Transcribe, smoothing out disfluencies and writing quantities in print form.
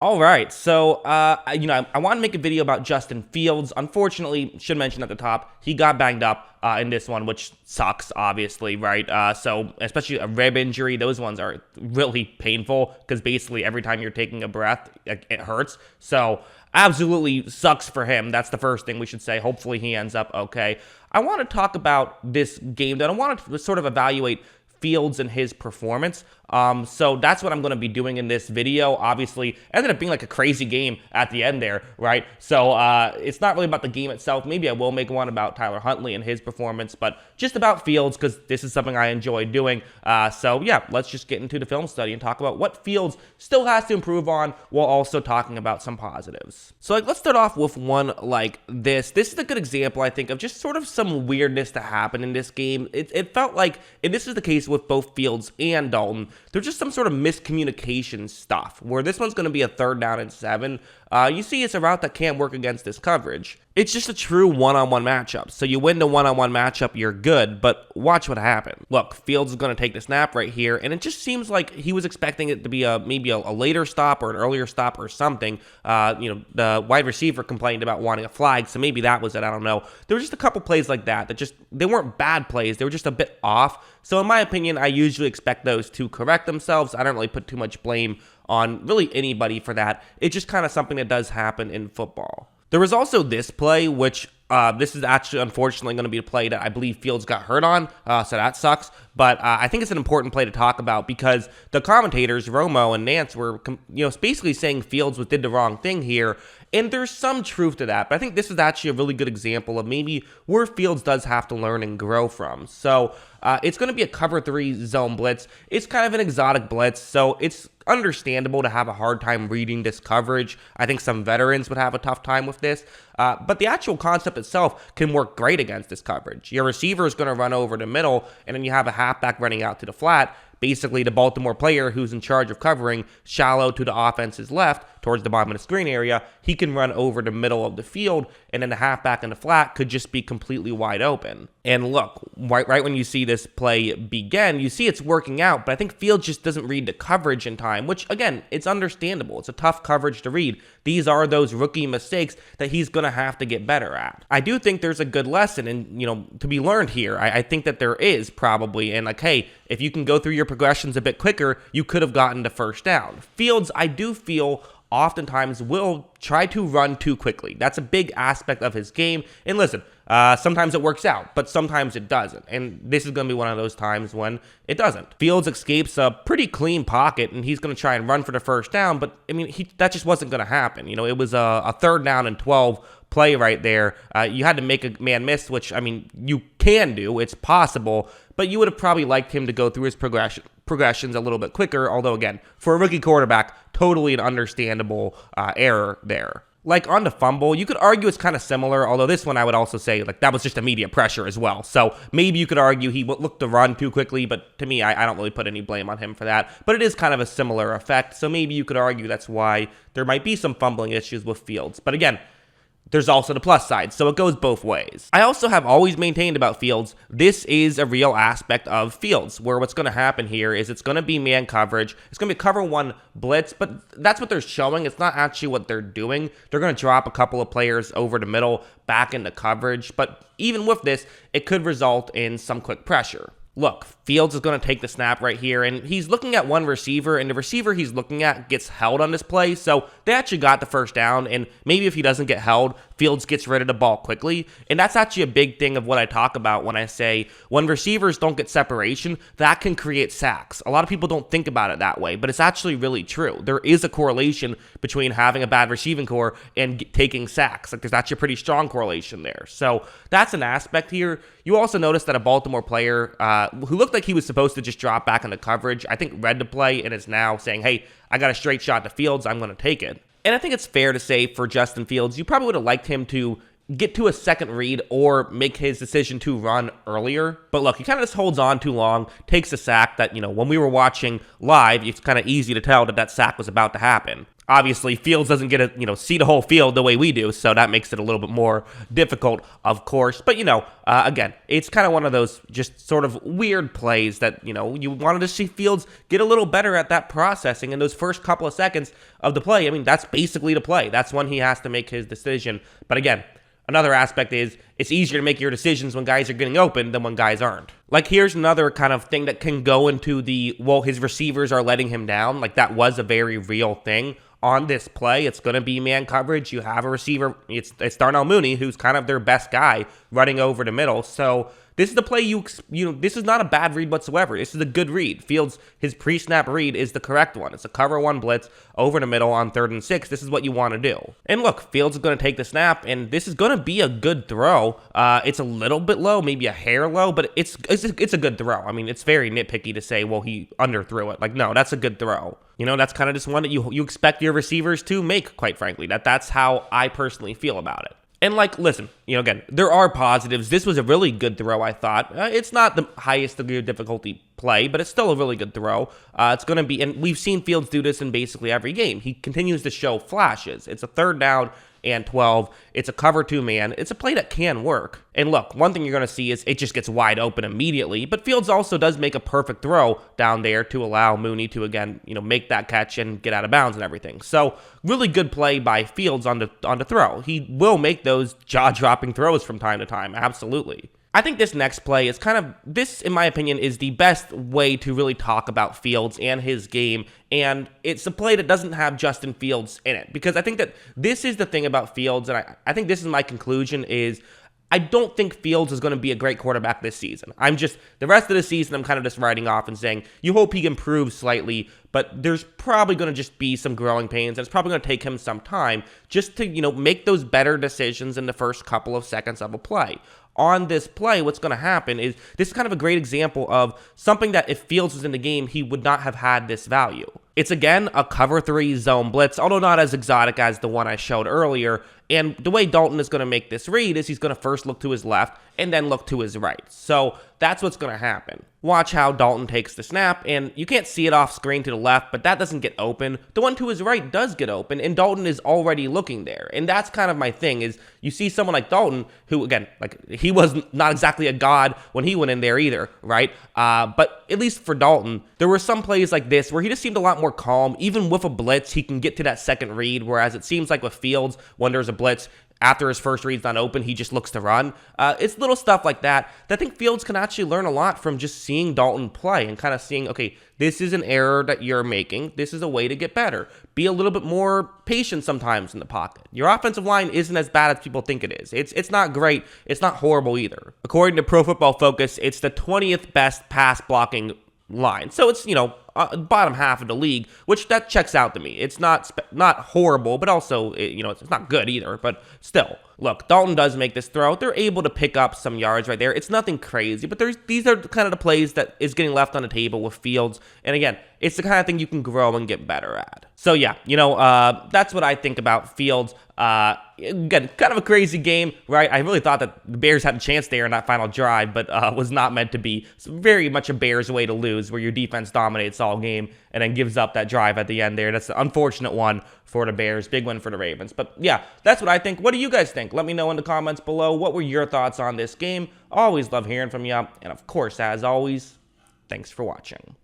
All right, so I want to make a video about Justin Fields. Unfortunately, should mention at the top, he got banged up in this one, which sucks, obviously, right? So especially a rib injury, those ones are really painful because basically every time you're taking a breath, it hurts. So absolutely sucks for him. That's the first thing we should say. Hopefully he ends up okay. I want to talk about this game, that I want to sort of evaluate Fields and his performance. So that's what I'm going to be doing in this video. Obviously, it ended up being like a crazy game at the end there, right? So it's not really about the game itself. Maybe I will make one about Tyler Huntley and his performance, but just about Fields because this is something I enjoy doing. So yeah, let's just get into the film study and talk about what Fields still has to improve on while also talking about some positives. So let's start off with one like this. This is a good example, I think, of just sort of some weirdness to happen in this game. It felt like, and this is the case with both Fields and Dalton, there's just some sort of miscommunication stuff, where this one's going to be a 3rd down and 7. You see it's a route that can't work against this coverage. It's just a true one-on-one matchup. So you win the one-on-one matchup, you're good, but watch what happened. Look, Fields is going to take the snap right here, and it just seems like he was expecting it to be maybe a later stop or an earlier stop or something. The wide receiver complained about wanting a flag, so maybe that was it, I don't know. There were just a couple plays like that they weren't bad plays, they were just a bit off. So in my opinion, I usually expect those to correct themselves. I don't really put too much blame on really anybody for that. It's just kind of something that does happen in football. There was also this play, which this is actually unfortunately going to be a play that I believe Fields got hurt on, so that sucks. But I think it's an important play to talk about because the commentators, Romo and Nance, were basically saying Fields did the wrong thing here, and there's some truth to that. But I think this is actually a really good example of maybe where Fields does have to learn and grow from. So it's going to be a cover 3 zone blitz. It's kind of an exotic blitz, so it's understandable to have a hard time reading this coverage. I think some veterans would have a tough time with this. But the actual concept itself can work great against this coverage. Your receiver is going to run over the middle, and then you have a halfback running out to the flat. Basically, the Baltimore player who's in charge of covering shallow to the offense's left towards the bottom of the screen area, he can run over the middle of the field, and then the halfback in the flat could just be completely wide open. And look, right when you see this play begin, you see it's working out, but I think Fields just doesn't read the coverage in time, which, again, it's understandable. It's a tough coverage to read. These are those rookie mistakes that he's going to have to get better at. I do think there's a good lesson and to be learned here. I think that there is probably, and hey, if you can go through your progressions a bit quicker, you could have gotten the 1st down. Fields, I do feel, oftentimes will try to run too quickly. That's a big aspect of his game. And listen, sometimes it works out, but sometimes it doesn't. And this is going to be one of those times when it doesn't. Fields escapes a pretty clean pocket, and he's going to try and run for the 1st down, but I mean, that just wasn't going to happen. It was a 3rd down and 12 play right there. You had to make a man miss, which, I mean, you can do. It's possible, but you would have probably liked him to go through his progressions a little bit quicker, although, again, for a rookie quarterback, totally an understandable error there. Like on the fumble, you could argue it's kind of similar, although this one I would also say that was just immediate pressure as well. So maybe you could argue he looked to run too quickly, but to me, I don't really put any blame on him for that. But it is kind of a similar effect, so maybe you could argue that's why there might be some fumbling issues with Fields. But again, there's also the plus side, so it goes both ways. I also have always maintained about Fields, this is a real aspect of Fields, where what's going to happen here is it's going to be man coverage. It's going to be cover 1 blitz, but that's what they're showing. It's not actually what they're doing. They're going to drop a couple of players over the middle, back into coverage, but even with this, it could result in some quick pressure. Look, Fields is going to take the snap right here, and he's looking at one receiver, and the receiver he's looking at gets held on this play, so they actually got the 1st down, and maybe if he doesn't get held, Fields gets rid of the ball quickly, and that's actually a big thing of what I talk about when I say when receivers don't get separation, that can create sacks. A lot of people don't think about it that way, but it's actually really true. There is a correlation between having a bad receiving core and taking sacks. There's actually a pretty strong correlation there, so that's an aspect here. You also notice that a Baltimore player who looked like he was supposed to just drop back into coverage, I think read the play and is now saying, hey, I got a straight shot to Fields, I'm going to take it. And I think it's fair to say for Justin Fields, you probably would have liked him to get to a second read or make his decision to run earlier. But look, he kind of just holds on too long, takes a sack that, when we were watching live, it's kind of easy to tell that sack was about to happen. Obviously, Fields doesn't get to, see the whole field the way we do, so that makes it a little bit more difficult, of course. But, again, it's kind of one of those just sort of weird plays that, you wanted to see Fields get a little better at that processing in those first couple of seconds of the play. I mean, that's basically the play. That's when he has to make his decision. But again, another aspect is it's easier to make your decisions when guys are getting open than when guys aren't. Like, here's another kind of thing that can go into his receivers are letting him down. Like, that was a very real thing. On this play, it's going to be man coverage. You have a receiver. It's Darnell Mooney, who's kind of their best guy, running over the middle. So this is the play this is not a bad read whatsoever. This is a good read. Fields, his pre-snap read is the correct one. It's a cover one blitz over the middle on 3rd and 6. This is what you want to do. And look, Fields is going to take the snap, and this is going to be a good throw. It's a little bit low, maybe a hair low, but it's a good throw. I mean, it's very nitpicky to say, well, he underthrew it. Like, no, that's a good throw. That's kind of just one that you expect your receivers to make, quite frankly. That's how I personally feel about it. And, listen, again, there are positives. This was a really good throw, I thought. It's not the highest degree of difficulty play, but it's still a really good throw. It's going to be, and we've seen Fields do this in basically every game. He continues to show flashes. It's a 3rd down and 12. It's a cover 2 man. It's a play that can work. And look, one thing you're going to see is it just gets wide open immediately, but Fields also does make a perfect throw down there to allow Mooney to, again, make that catch and get out of bounds and everything. So really good play by Fields on the throw. He will make those jaw-dropping throws from time to time. Absolutely. I think this next play is this, in my opinion, is the best way to really talk about Fields and his game, and it's a play that doesn't have Justin Fields in it, because I think that this is the thing about Fields, and I think this is my conclusion, is I don't think Fields is going to be a great quarterback this season. The rest of the season, I'm kind of just writing off and saying, you hope he improves slightly, but there's probably going to just be some growing pains, and it's probably going to take him some time just to, make those better decisions in the first couple of seconds of a play. On this play, what's going to happen is this is kind of a great example of something that if Fields was in the game, he would not have had this value. It's, again, a cover 3 zone blitz, although not as exotic as the one I showed earlier. And the way Dalton is going to make this read is he's going to first look to his left and then look to his right. So that's what's going to happen. Watch how Dalton takes the snap, and you can't see it off screen to the left, but that doesn't get open. The one to his right does get open, and Dalton is already looking there. And that's kind of my thing, is you see someone like Dalton, who, again, he was not exactly a god when he went in there either, right? But at least for Dalton, there were some plays like this where he just seemed a lot more calm. Even with a blitz, he can get to that second read, whereas it seems like with Fields, when there's a blitz, after his first read's not open, he just looks to run. It's little stuff like that I think Fields can actually learn a lot from just seeing Dalton play and kind of seeing, okay, this is an error that you're making. This is a way to get better. Be a little bit more patient sometimes in the pocket. Your offensive line isn't as bad as people think it is. It's not great. It's not horrible either. According to Pro Football Focus, it's the 20th best pass blocking line. So it's, bottom half of the league, which that checks out to me. It's not horrible, but also, it's not good either, but still. Look, Dalton does make this throw. They're able to pick up some yards right there. It's nothing crazy, but these are kind of the plays that is getting left on the table with Fields. And again, it's the kind of thing you can grow and get better at. So yeah, that's what I think about Fields. Again, kind of a crazy game, right? I really thought that the Bears had a chance there in that final drive, but was not meant to be. It's very much a Bears way to lose, where your defense dominates all game and then gives up that drive at the end there. That's an unfortunate one for the Bears. Big win for the Ravens. But yeah, that's what I think. What do you guys think? Let me know in the comments below. What were your thoughts on this game? Always love hearing from you. And of course, as always, thanks for watching.